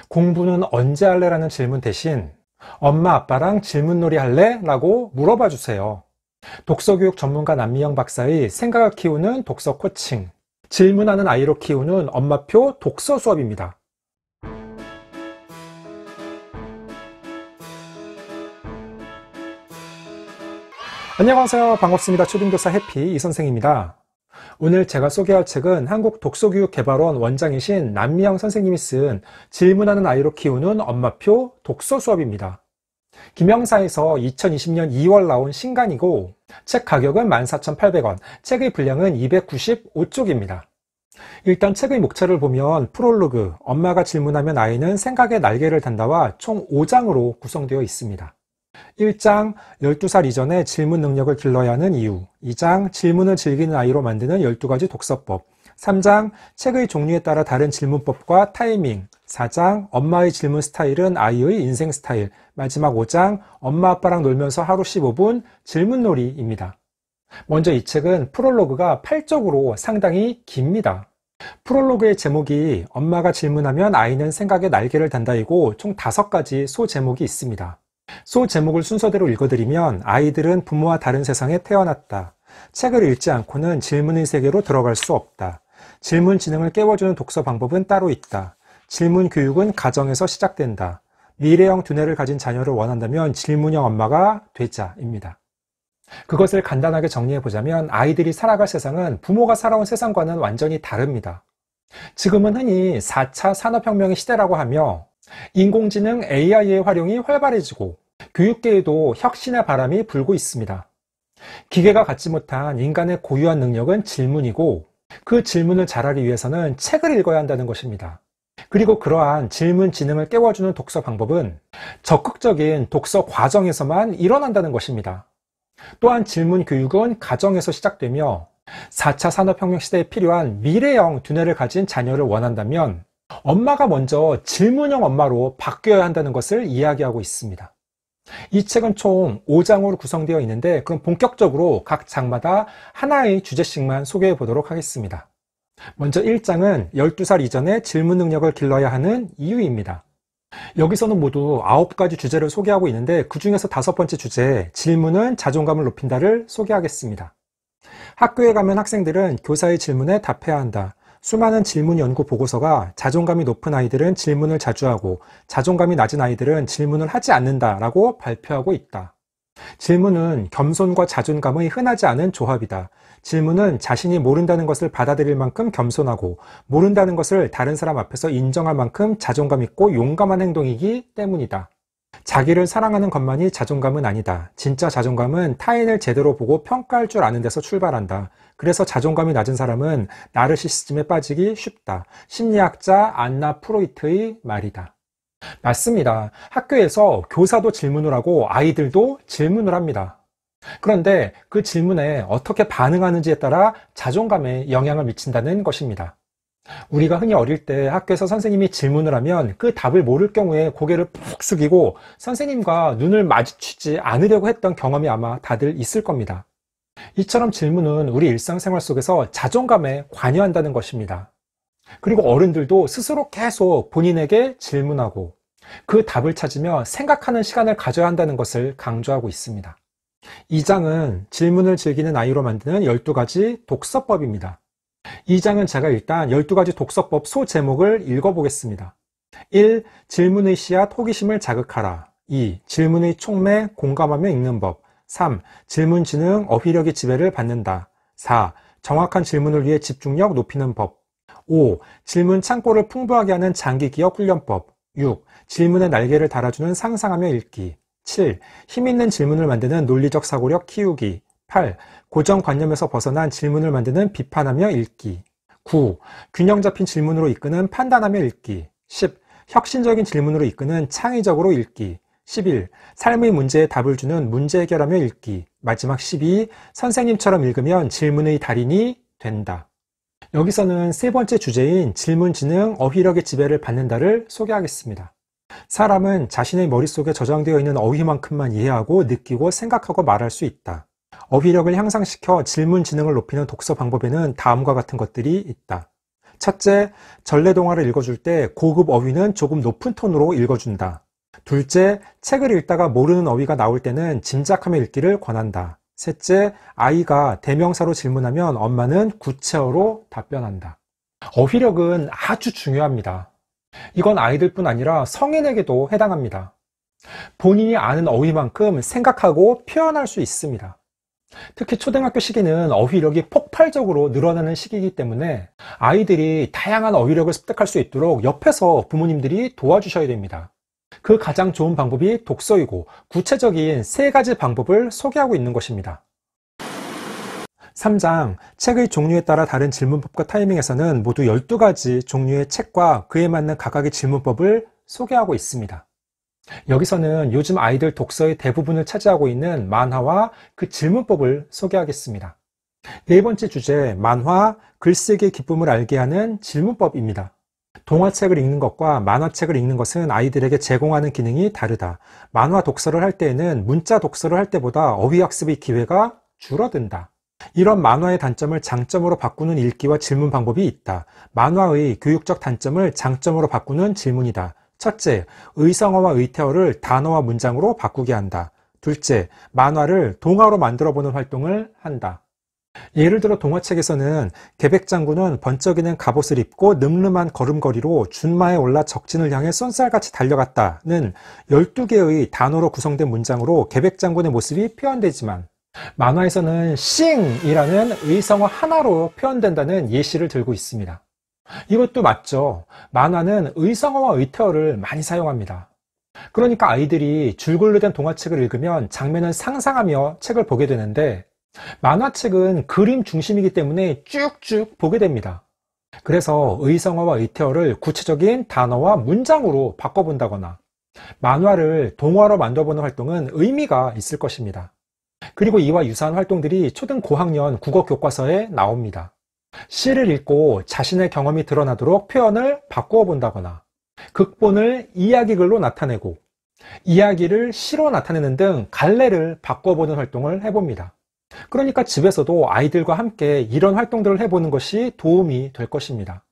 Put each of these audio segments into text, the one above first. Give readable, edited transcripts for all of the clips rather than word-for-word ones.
공부는 언제 할래? 라는 질문 대신 엄마 아빠랑 질문놀이 할래? 라고 물어봐 주세요. 독서교육 전문가 남미영 박사의 생각을 키우는 독서 코칭, 질문하는 아이로 키우는 엄마표 독서 수업입니다. 안녕하세요. 반갑습니다. 초등교사 해피 이선생입니다. 오늘 제가 소개할 책은 한국독서교육개발원 원장이신 남미영 선생님이 쓴 질문하는 아이로 키우는 엄마표 독서 수업입니다. 김영사에서 2020년 2월 나온 신간이고 책 가격은 14,800원, 책의 분량은 295쪽입니다. 일단 책의 목차를 보면 프롤로그, 엄마가 질문하면 아이는 생각의 날개를 단다와 총 5장으로 구성되어 있습니다. 1장, 12살 이전에 질문 능력을 길러야 하는 이유. 2장, 질문을 즐기는 아이로 만드는 12가지 독서법. 3장, 책의 종류에 따라 다른 질문법과 타이밍. 4장, 엄마의 질문 스타일은 아이의 인생 스타일. 마지막 5장, 엄마 아빠랑 놀면서 하루 15분 질문놀이입니다. 먼저 이 책은 프롤로그가 8쪽으로 상당히 깁니다. 프롤로그의 제목이 엄마가 질문하면 아이는 생각의 날개를 단다이고 총 5가지 소제목이 있습니다. 소제목을 순서대로 읽어드리면 아이들은 부모와 다른 세상에 태어났다. 책을 읽지 않고는 질문의 세계로 들어갈 수 없다. 질문 지능을 깨워주는 독서 방법은 따로 있다. 질문 교육은 가정에서 시작된다. 미래형 두뇌를 가진 자녀를 원한다면 질문형 엄마가 되자입니다. 그것을 간단하게 정리해보자면 아이들이 살아갈 세상은 부모가 살아온 세상과는 완전히 다릅니다. 지금은 흔히 4차 산업혁명의 시대라고 하며 인공지능 AI의 활용이 활발해지고 교육계에도 혁신의 바람이 불고 있습니다. 기계가 갖지 못한 인간의 고유한 능력은 질문이고 그 질문을 잘하기 위해서는 책을 읽어야 한다는 것입니다. 그리고 그러한 질문 지능을 깨워주는 독서 방법은 적극적인 독서 과정에서만 일어난다는 것입니다. 또한 질문 교육은 가정에서 시작되며 4차 산업혁명 시대에 필요한 미래형 두뇌를 가진 자녀를 원한다면 엄마가 먼저 질문형 엄마로 바뀌어야 한다는 것을 이야기하고 있습니다. 이 책은 총 5장으로 구성되어 있는데 그럼 본격적으로 각 장마다 하나의 주제씩만 소개해 보도록 하겠습니다. 먼저 1장은 12살 이전에 질문 능력을 길러야 하는 이유입니다. 여기서는 모두 9가지 주제를 소개하고 있는데 그 중에서 5번째 주제, 질문은 자존감을 높인다를 소개하겠습니다. 학교에 가면 학생들은 교사의 질문에 답해야 한다. 수많은 질문 연구 보고서가 자존감이 높은 아이들은 질문을 자주 하고 자존감이 낮은 아이들은 질문을 하지 않는다라고 발표하고 있다. 질문은 겸손과 자존감의 흔하지 않은 조합이다. 질문은 자신이 모른다는 것을 받아들일 만큼 겸손하고 모른다는 것을 다른 사람 앞에서 인정할 만큼 자존감 있고 용감한 행동이기 때문이다. 자기를 사랑하는 것만이 자존감은 아니다. 진짜 자존감은 타인을 제대로 보고 평가할 줄 아는 데서 출발한다. 그래서 자존감이 낮은 사람은 나르시시즘에 빠지기 쉽다. 심리학자 안나 프로이트의 말이다. 맞습니다. 학교에서 교사도 질문을 하고 아이들도 질문을 합니다. 그런데 그 질문에 어떻게 반응하는지에 따라 자존감에 영향을 미친다는 것입니다. 우리가 흔히 어릴 때 학교에서 선생님이 질문을 하면 그 답을 모를 경우에 고개를 푹 숙이고 선생님과 눈을 마주치지 않으려고 했던 경험이 아마 다들 있을 겁니다. 이처럼 질문은 우리 일상생활 속에서 자존감에 관여한다는 것입니다. 그리고 어른들도 스스로 계속 본인에게 질문하고 그 답을 찾으며 생각하는 시간을 가져야 한다는 것을 강조하고 있습니다. 2장은 질문을 즐기는 아이로 만드는 12가지 독서법입니다. 2장은 제가 일단 12가지 독서법 소제목을 읽어보겠습니다. 1. 질문의 씨앗 호기심을 자극하라. 2. 질문의 촉매 공감하며 읽는 법. 3. 질문 지능 어휘력의 지배를 받는다. 4. 정확한 질문을 위해 집중력 높이는 법. 5. 질문 창고를 풍부하게 하는 장기 기억 훈련법. 6. 질문의 날개를 달아주는 상상하며 읽기. 7. 힘있는 질문을 만드는 논리적 사고력 키우기. 8. 고정관념에서 벗어난 질문을 만드는 비판하며 읽기. 9. 균형 잡힌 질문으로 이끄는 판단하며 읽기. 10. 혁신적인 질문으로 이끄는 창의적으로 읽기. 11. 삶의 문제에 답을 주는 문제 해결하며 읽기. 마지막 12. 선생님처럼 읽으면 질문의 달인이 된다. 여기서는 세 번째 주제인 질문 지능 어휘력의 지배를 받는다를 소개하겠습니다. 사람은 자신의 머릿속에 저장되어 있는 어휘만큼만 이해하고 느끼고 생각하고 말할 수 있다. 어휘력을 향상시켜 질문 지능을 높이는 독서 방법에는 다음과 같은 것들이 있다. 첫째, 전래동화를 읽어줄 때 고급 어휘는 조금 높은 톤으로 읽어준다. 둘째, 책을 읽다가 모르는 어휘가 나올 때는 짐작하며 읽기를 권한다. 셋째, 아이가 대명사로 질문하면 엄마는 구체어로 답변한다. 어휘력은 아주 중요합니다. 이건 아이들뿐 아니라 성인에게도 해당합니다. 본인이 아는 어휘만큼 생각하고 표현할 수 있습니다. 특히 초등학교 시기는 어휘력이 폭발적으로 늘어나는 시기이기 때문에 아이들이 다양한 어휘력을 습득할 수 있도록 옆에서 부모님들이 도와주셔야 됩니다. 그 가장 좋은 방법이 독서이고 구체적인 3가지 방법을 소개하고 있는 것입니다. 3장, 책의 종류에 따라 다른 질문법과 타이밍에서는 모두 12가지 종류의 책과 그에 맞는 각각의 질문법을 소개하고 있습니다. 여기서는 요즘 아이들 독서의 대부분을 차지하고 있는 만화와 그 질문법을 소개하겠습니다. 4번째 주제, 만화, 글쓰기의 기쁨을 알게 하는 질문법입니다. 동화책을 읽는 것과 만화책을 읽는 것은 아이들에게 제공하는 기능이 다르다. 만화 독서를 할 때에는 문자 독서를 할 때보다 어휘학습의 기회가 줄어든다. 이런 만화의 단점을 장점으로 바꾸는 읽기와 질문 방법이 있다. 만화의 교육적 단점을 장점으로 바꾸는 질문이다. 첫째, 의성어와 의태어를 단어와 문장으로 바꾸게 한다. 둘째, 만화를 동화로 만들어보는 활동을 한다. 예를 들어 동화책에서는 계백장군은 번쩍이는 갑옷을 입고 늠름한 걸음걸이로 준마에 올라 적진을 향해 쏜살같이 달려갔다는 12개의 단어로 구성된 문장으로 계백장군의 모습이 표현되지만 만화에서는 싱이라는 의성어 하나로 표현된다는 예시를 들고 있습니다. 이것도 맞죠. 만화는 의성어와 의태어를 많이 사용합니다. 그러니까 아이들이 줄글로 된 동화책을 읽으면 장면을 상상하며 책을 보게 되는데 만화책은 그림 중심이기 때문에 쭉쭉 보게 됩니다. 그래서 의성어와 의태어를 구체적인 단어와 문장으로 바꿔본다거나 만화를 동화로 만들어보는 활동은 의미가 있을 것입니다. 그리고 이와 유사한 활동들이 초등 고학년 국어 교과서에 나옵니다. 시를 읽고 자신의 경험이 드러나도록 표현을 바꾸어 본다거나 극본을 이야기글로 나타내고 이야기를 시로 나타내는 등 갈래를 바꿔보는 활동을 해봅니다. 그러니까 집에서도 아이들과 함께 이런 활동들을 해보는 것이 도움이 될 것입니다.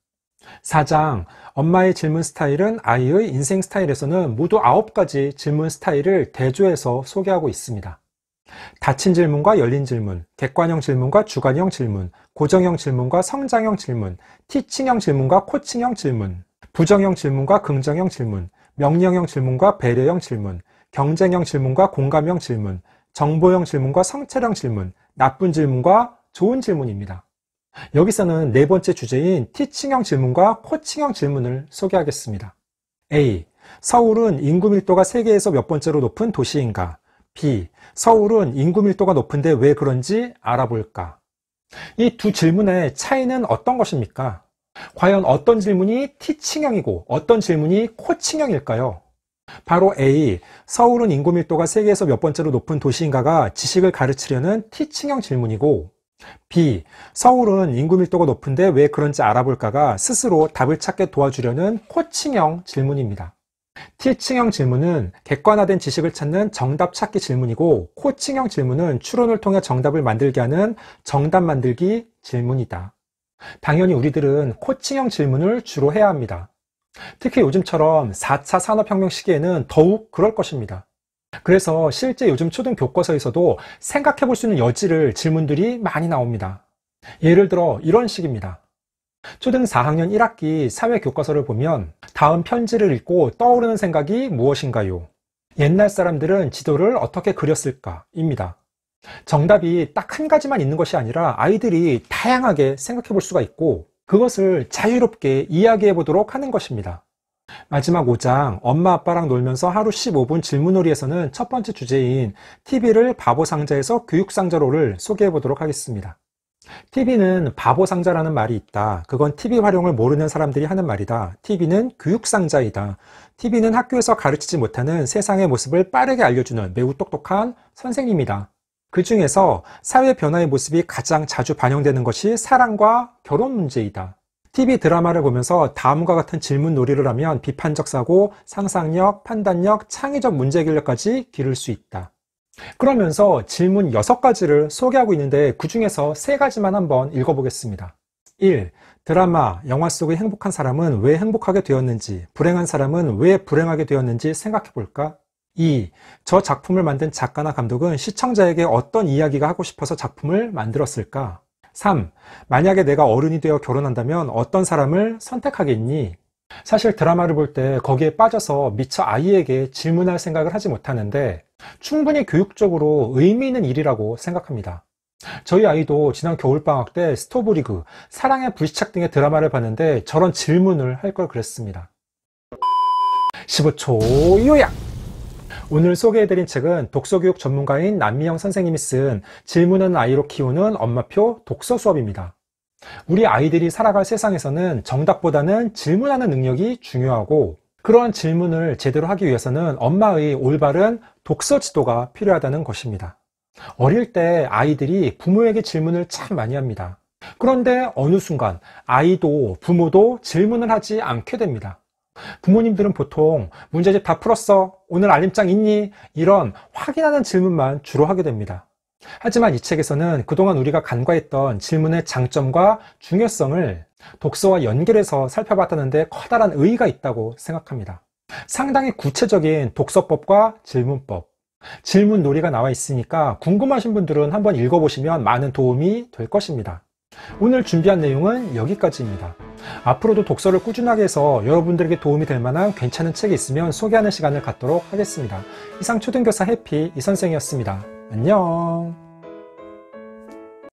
4장, 엄마의 질문 스타일은 아이의 인생 스타일에서는 모두 9가지 질문 스타일을 대조해서 소개하고 있습니다. 닫힌 질문과 열린 질문, 객관형 질문과 주관형 질문, 고정형 질문과 성장형 질문, 티칭형 질문과 코칭형 질문, 부정형 질문과 긍정형 질문, 명령형 질문과 배려형 질문, 경쟁형 질문과 공감형 질문, 정보형 질문과 성찰형 질문, 나쁜 질문과 좋은 질문입니다. 여기서는 4번째 주제인 티칭형 질문과 코칭형 질문을 소개하겠습니다. A. 서울은 인구 밀도가 세계에서 몇 번째로 높은 도시인가? B. 서울은 인구 밀도가 높은데 왜 그런지 알아볼까? 이 두 질문의 차이는 어떤 것입니까? 과연 어떤 질문이 티칭형이고 어떤 질문이 코칭형일까요? 바로 A. 서울은 인구 밀도가 세계에서 몇 번째로 높은 도시인가가 지식을 가르치려는 티칭형 질문이고 B. 서울은 인구 밀도가 높은데 왜 그런지 알아볼까가 스스로 답을 찾게 도와주려는 코칭형 질문입니다. 티칭형 질문은 객관화된 지식을 찾는 정답 찾기 질문이고 코칭형 질문은 추론을 통해 정답을 만들게 하는 정답 만들기 질문이다. 당연히 우리들은 코칭형 질문을 주로 해야 합니다. 특히 요즘처럼 4차 산업혁명 시기에는 더욱 그럴 것입니다. 그래서 실제 요즘 초등 교과서에서도 생각해 볼 수 있는 여지를 질문들이 많이 나옵니다. 예를 들어 이런 식입니다. 초등 4학년 1학기 사회교과서를 보면 다음 편지를 읽고 떠오르는 생각이 무엇인가요? 옛날 사람들은 지도를 어떻게 그렸을까? 입니다. 정답이 딱 한 가지만 있는 것이 아니라 아이들이 다양하게 생각해 볼 수가 있고 그것을 자유롭게 이야기해 보도록 하는 것입니다. 마지막 5장, 엄마 아빠랑 놀면서 하루 15분 질문놀이에서는 첫 번째 주제인 TV를 바보상자에서 교육상자로를 소개해 보도록 하겠습니다. TV는 바보상자라는 말이 있다. 그건 TV 활용을 모르는 사람들이 하는 말이다. TV는 교육상자이다. TV는 학교에서 가르치지 못하는 세상의 모습을 빠르게 알려주는 매우 똑똑한 선생님이다. 그 중에서 사회 변화의 모습이 가장 자주 반영되는 것이 사랑과 결혼 문제이다. TV 드라마를 보면서 다음과 같은 질문 놀이를 하면 비판적 사고, 상상력, 판단력, 창의적 문제 해결력까지 기를 수 있다. 그러면서 질문 6가지를 소개하고 있는데 그 중에서 3가지만 한번 읽어보겠습니다. 1. 드라마, 영화 속의 행복한 사람은 왜 행복하게 되었는지, 불행한 사람은 왜 불행하게 되었는지 생각해 볼까? 2. 저 작품을 만든 작가나 감독은 시청자에게 어떤 이야기가 하고 싶어서 작품을 만들었을까? 3. 만약에 내가 어른이 되어 결혼한다면 어떤 사람을 선택하겠니? 사실 드라마를 볼 때 거기에 빠져서 미처 아이에게 질문할 생각을 하지 못하는데 충분히 교육적으로 의미 있는 일이라고 생각합니다. 저희 아이도 지난 겨울방학 때 스토브리그, 사랑의 불시착 등의 드라마를 봤는데 저런 질문을 할 걸 그랬습니다. 15초 요약! 오늘 소개해드린 책은 독서교육 전문가인 남미영 선생님이 쓴 질문하는 아이로 키우는 엄마표 독서 수업입니다. 우리 아이들이 살아갈 세상에서는 정답보다는 질문하는 능력이 중요하고 그러한 질문을 제대로 하기 위해서는 엄마의 올바른 독서 지도가 필요하다는 것입니다. 어릴 때 아이들이 부모에게 질문을 참 많이 합니다. 그런데 어느 순간 아이도 부모도 질문을 하지 않게 됩니다. 부모님들은 보통 문제집 다 풀었어? 오늘 알림장 있니? 이런 확인하는 질문만 주로 하게 됩니다. 하지만 이 책에서는 그동안 우리가 간과했던 질문의 장점과 중요성을 독서와 연결해서 살펴봤다는 데 커다란 의의가 있다고 생각합니다. 상당히 구체적인 독서법과 질문법, 질문 놀이가 나와 있으니까 궁금하신 분들은 한번 읽어보시면 많은 도움이 될 것입니다. 오늘 준비한 내용은 여기까지입니다. 앞으로도 독서를 꾸준하게 해서 여러분들에게 도움이 될 만한 괜찮은 책이 있으면 소개하는 시간을 갖도록 하겠습니다. 이상 초등교사 해피 이선생이었습니다. 안녕.